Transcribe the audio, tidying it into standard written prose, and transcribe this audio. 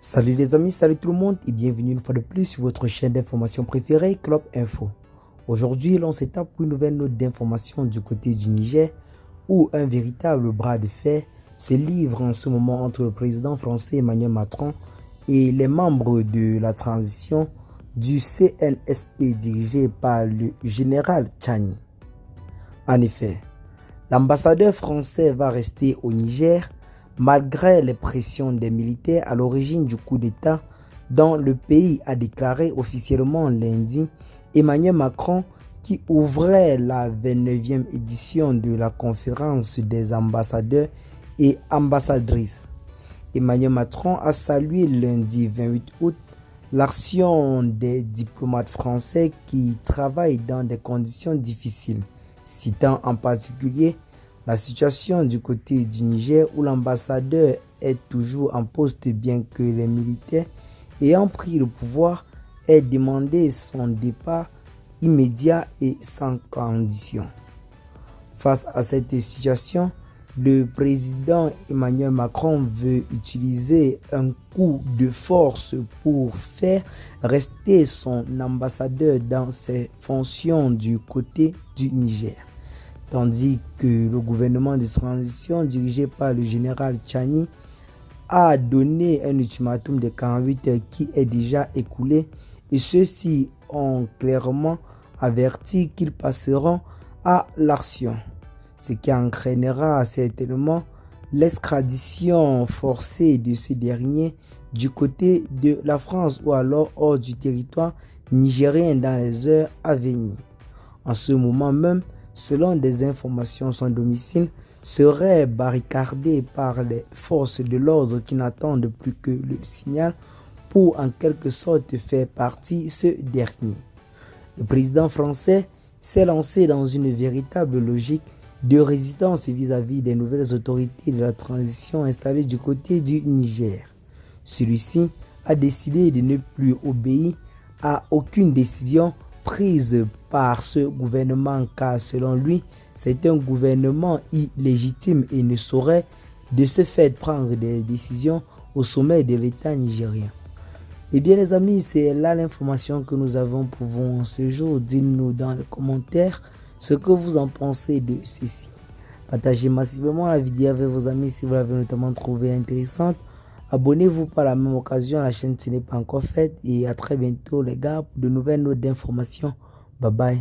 Salut les amis, salut tout le monde et bienvenue une fois de plus sur votre chaîne d'information préférée, Club Info. Aujourd'hui, l'on s'étape pour une nouvelle note d'information du côté du Niger où un véritable bras de fer se livre en ce moment entre le président français Emmanuel Macron et les membres de la transition du CNSP dirigé par le général Tchani. En effet, l'ambassadeur français va rester au Niger malgré les pressions des militaires à l'origine du coup d'État dont le pays a déclaré officiellement lundi Emmanuel Macron qui ouvrait la 29e édition de la conférence des ambassadeurs et ambassadrices. Emmanuel Macron a salué lundi 28 août l'action des diplomates français qui travaillent dans des conditions difficiles, citant en particulier la situation du côté du Niger où l'ambassadeur est toujours en poste bien que les militaires ayant pris le pouvoir aient demandé son départ immédiat et sans condition. Face à cette situation, le président Emmanuel Macron veut utiliser un coup de force pour faire rester son ambassadeur dans ses fonctions du côté du Niger. Tandis que le gouvernement de transition dirigé par le général Tchani a donné un ultimatum de 48 heures qui est déjà écoulé et ceux-ci ont clairement averti qu'ils passeront à l'action, ce qui entraînera certainement l'extradition forcée de ce dernier du côté de la France ou alors hors du territoire nigérien dans les heures à venir. En ce moment même, selon des informations, son domicile serait barricadé par les forces de l'ordre qui n'attendent plus que le signal pour en quelque sorte faire partie ce dernier. Le président français s'est lancé dans une véritable logique de résistance vis-à-vis des nouvelles autorités de la transition installées du côté du Niger. Celui-ci a décidé de ne plus obéir à aucune décision prise par ce gouvernement car selon lui, c'est un gouvernement illégitime et ne saurait de ce fait prendre des décisions au sommet de l'État nigérien. Eh bien les amis, c'est là l'information que nous avons pour vous en ce jour. Dites-nous dans les commentaires ce que vous en pensez de ceci. Partagez massivement la vidéo avec vos amis si vous l'avez notamment trouvée intéressante. Abonnez-vous par la même occasion à la chaîne si ce n'est pas encore fait. Et à très bientôt les gars pour de nouvelles notes d'informations. Bye bye.